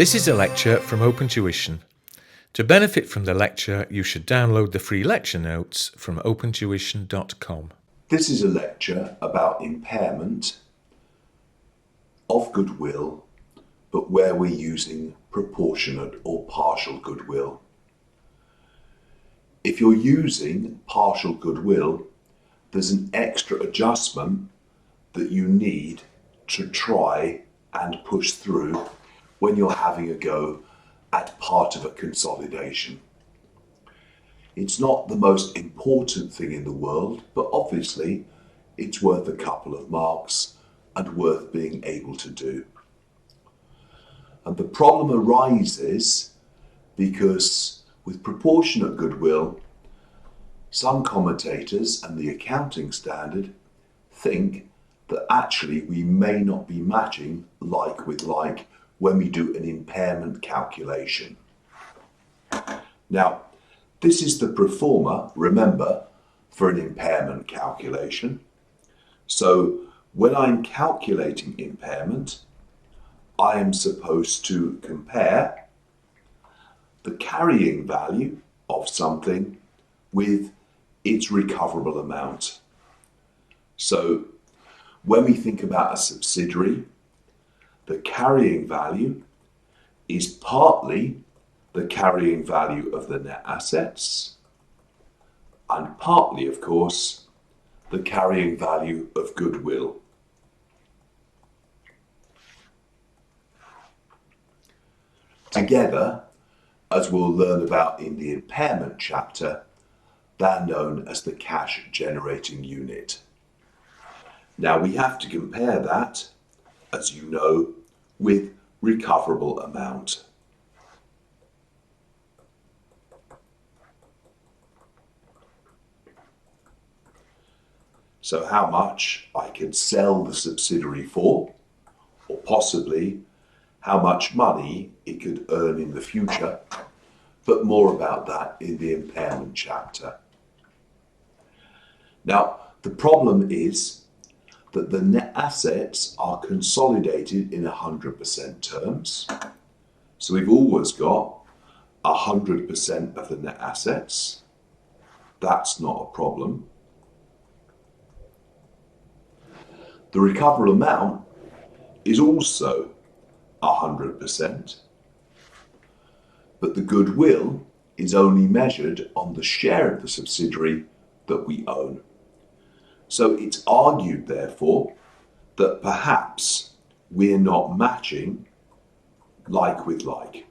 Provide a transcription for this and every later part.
This is a lecture from Open Tuition. To benefit from the lecture, you should download the free lecture notes from opentuition.com. This is a lecture about impairment of goodwill, but where we're using proportionate or partial goodwill. If you're using partial goodwill, there's an extra adjustment that you need to try and push through when you're having a go at part of a consolidation. It's not the most important thing in the world, but obviously it's worth a couple of marks and worth being able to do. And the problem arises because with proportionate goodwill, some commentators and the accounting standard think that actually we may not be matching like with like when we do an impairment calculation. Now, this is the pro forma, remember, for an impairment calculation. So when I'm calculating impairment, I am supposed to compare the carrying value of something with its recoverable amount. So when we think about a subsidiary, the carrying value is partly the carrying value of the net assets and partly, of course, the carrying value of goodwill. Together, as we'll learn about in the impairment chapter, they're known as the cash generating unit. Now we have to compare that, as you know, with recoverable amount. So how much I can sell the subsidiary for, or possibly how much money it could earn in the future, but more about that in the impairment chapter. Now, the problem is that the net assets are consolidated in 100% terms. So we've always got 100% of the net assets. That's not a problem. The recoverable amount is also 100%, but the goodwill is only measured on the share of the subsidiary that we own. So it's argued, therefore, that perhaps we're not matching like with like.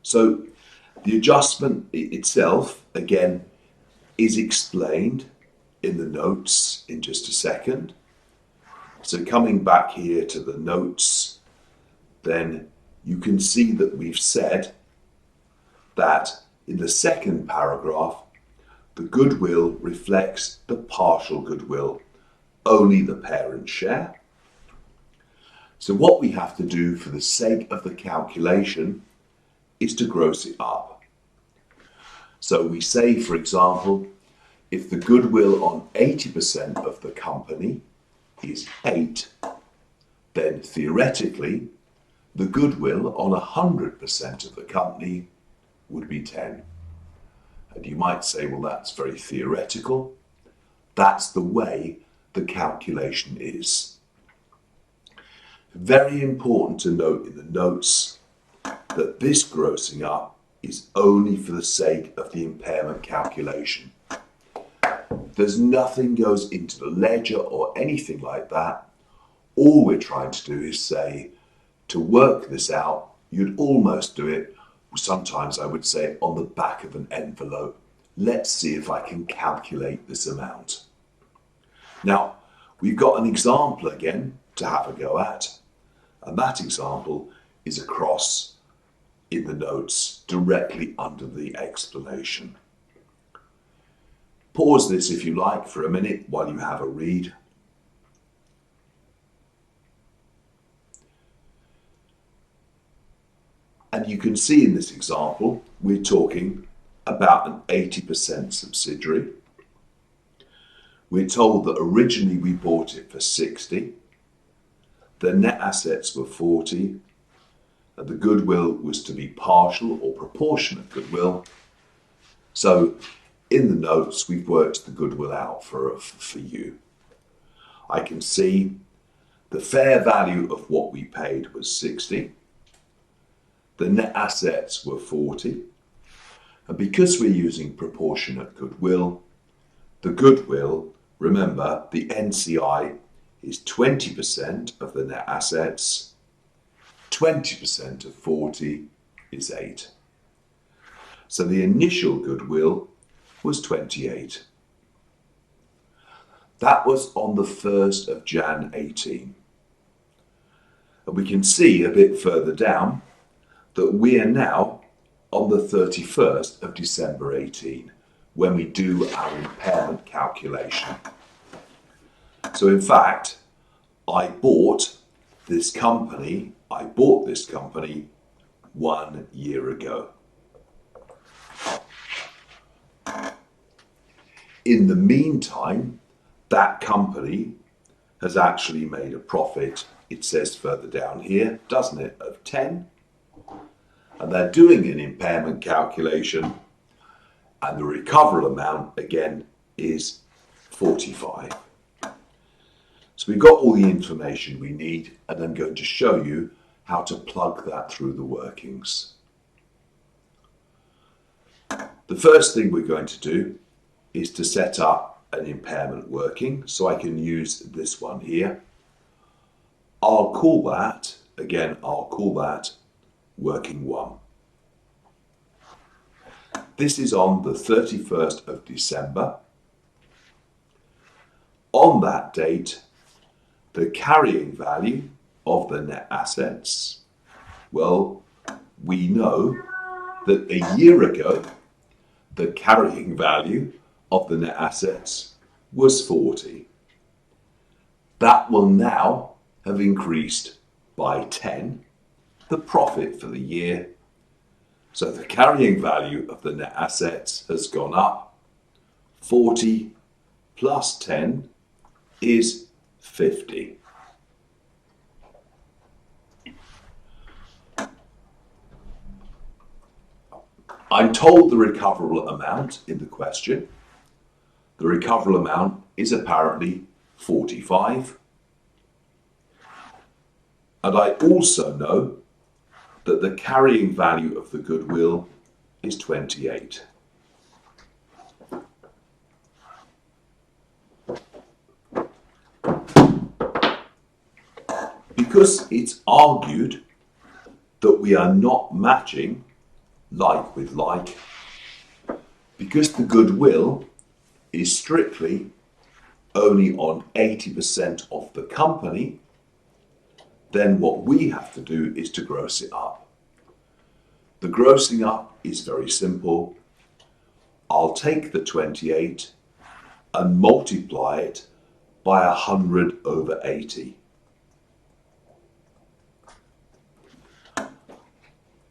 So the adjustment itself, again, is explained in the notes in just a second. So coming back here to the notes, then you can see that we've said that in the second paragraph, the goodwill reflects the partial goodwill, only the parent share. So what we have to do for the sake of the calculation is to gross it up. So we say, for example, if the goodwill on 80% of the company is 8, then theoretically, the goodwill on 100% of the company would be 10. And you might say, well, that's very theoretical. That's the way the calculation is. Very important to note in the notes that this grossing up is only for the sake of the impairment calculation. There's nothing goes into the ledger or anything like that. All we're trying to do is say, to work this out, you'd almost do it, sometimes I would say, on the back of an envelope. Let's see if I can calculate this amount. Now, we've got an example again to have a go at, and that example is across in the notes directly under the explanation. Pause this if you like for a minute while you have a read. And you can see in this example, we're talking about an 80% subsidiary. We're told that originally we bought it for 60. the net assets were 40, and the goodwill was to be partial or proportionate goodwill. So in the notes, we've worked the goodwill out for you. I can see the fair value of what we paid was 60. The net assets were 40. And because we're using proportionate goodwill, the goodwill, remember, the NCI is 20% of the net assets. 20% of 40 is 8. So the initial goodwill was 28. That was on the 1st of Jan 18. And we can see a bit further down that we are now on the 31st of December 18 when we do our impairment calculation. So in fact, I bought this company 1 year ago. In the meantime, that company has actually made a profit, it says further down here, doesn't it, of 10. And they're doing an impairment calculation, and the recoverable amount, again, is 45. So we've got all the information we need, and I'm going to show you how to plug that through the workings. The first thing we're going to do is to set up an impairment working, so I can use this one here. I'll call that working 1. This is on the 31st of December. On that date, the carrying value of the net assets, well, we know that a year ago, the carrying value of the net assets was 40. That will now have increased by 10, the profit for the year. So the carrying value of the net assets has gone up. 40 plus 10 is 50. I'm told the recoverable amount in the question. The recoverable amount is apparently 45. And I also know that the carrying value of the goodwill is 28. Because it's argued that we are not matching like with like, because the goodwill is strictly only on 80% of the company, then what we have to do is to gross it up. The grossing up is very simple. I'll take the 28 and multiply it by 100 over 80.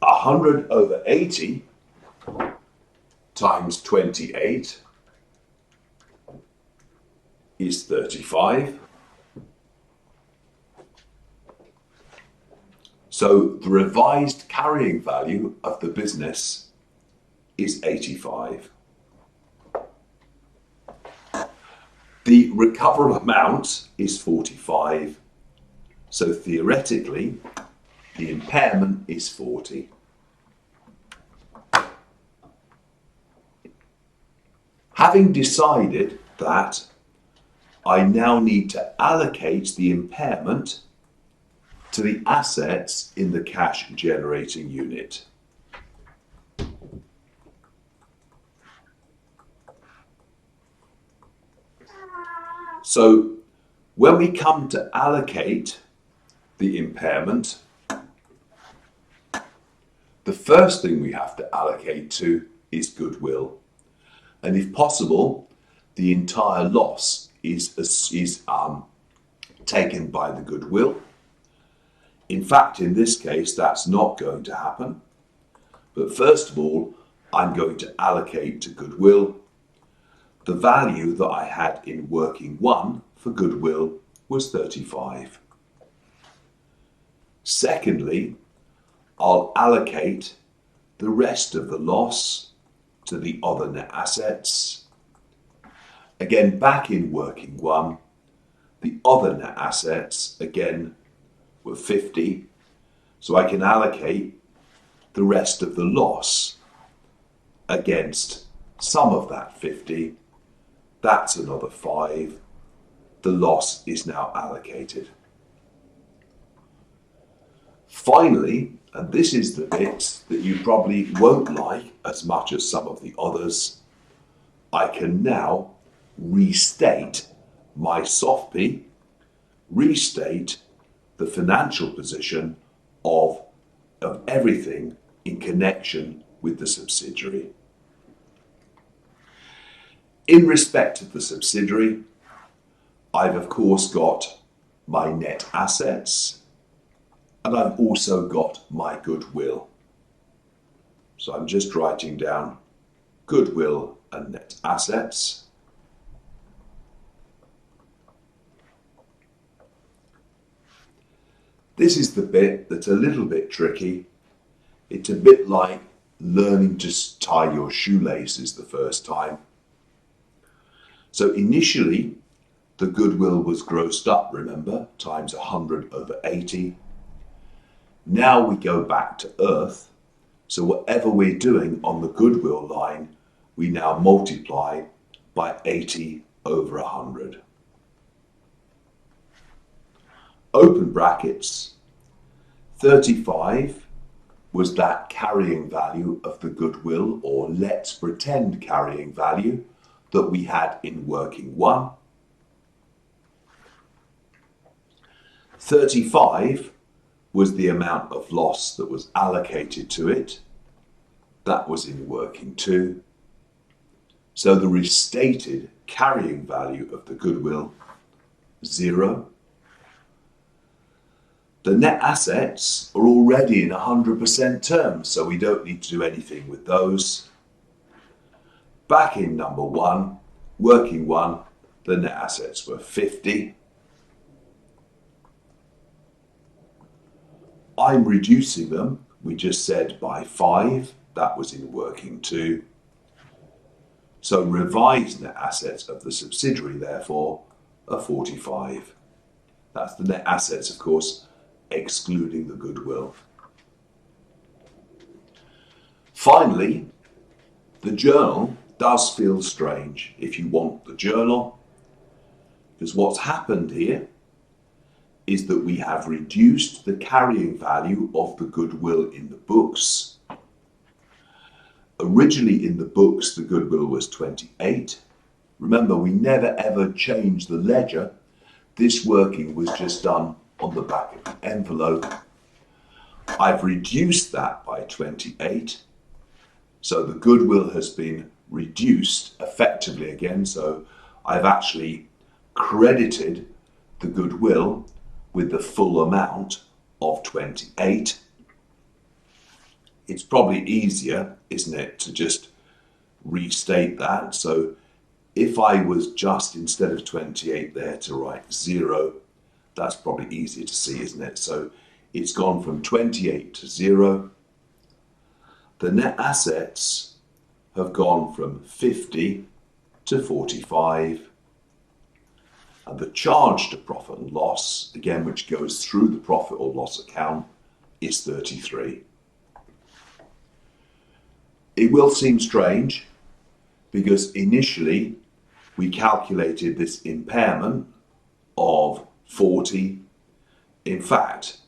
100 over 80 times 28 is 35. So the revised carrying value of the business is 85. The recoverable amount is 45. So theoretically, the impairment is 40. Having decided that, I now need to allocate the impairment to the assets in the cash generating unit. So when we come to allocate the impairment, the first thing we have to allocate to is goodwill. And if possible, the entire loss is taken by the goodwill. In fact, in this case, that's not going to happen. But first of all, I'm going to allocate to goodwill. The value that I had in working 1 for goodwill was 35. Secondly, I'll allocate the rest of the loss to the other net assets. Again, back in working one, the other net assets, again, were 50. So I can allocate the rest of the loss against some of that 50. That's another 5. The loss is now allocated. Finally, and this is the bit that you probably won't like as much as some of the others, I can now restate my SOFP, restate the financial position of everything in connection with the subsidiary. In respect of the subsidiary, I've of course got my net assets, and I've also got my goodwill. So I'm just writing down goodwill and net assets. This is the bit that's a little bit tricky. It's a bit like learning to tie your shoelaces the first time. So initially, the goodwill was grossed up, remember, times 100 over 80. Now we go back to earth. So whatever we're doing on the goodwill line, we now multiply by 80 over 100. Open brackets, 35 was that carrying value of the goodwill, or let's pretend carrying value, that we had in working one. 35 was the amount of loss that was allocated to it. That was in working two. So the restated carrying value of the goodwill, 0. The net assets are already in 100% terms, so we don't need to do anything with those. Back in number one, working one, the net assets were 50. I'm reducing them, we just said, by 5. That was in working two. So revised net assets of the subsidiary, therefore, are 45. That's the net assets, of course, excluding the goodwill. Finally, the journal does feel strange if you want the journal, because what's happened here is that we have reduced the carrying value of the goodwill in the books. Originally in the books, the goodwill was 28. Remember, we never ever changed the ledger. This working was just done on the back of the envelope. I've reduced that by 28. So the goodwill has been reduced effectively again. So I've actually credited the goodwill with the full amount of 28. It's probably easier, isn't it, to just restate that. So if I was just, instead of 28 there, to write 0, that's probably easier to see, isn't it? So it's gone from 28 to 0. The net assets have gone from 50 to 45. And the charge to profit and loss, again, which goes through the profit or loss account, is 33. It will seem strange because initially we calculated this impairment of 40. In fact,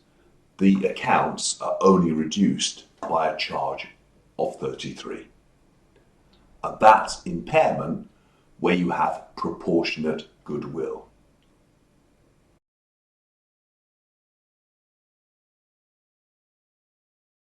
the accounts are only reduced by a charge of 33. And that's impairment where you have proportionate goodwill.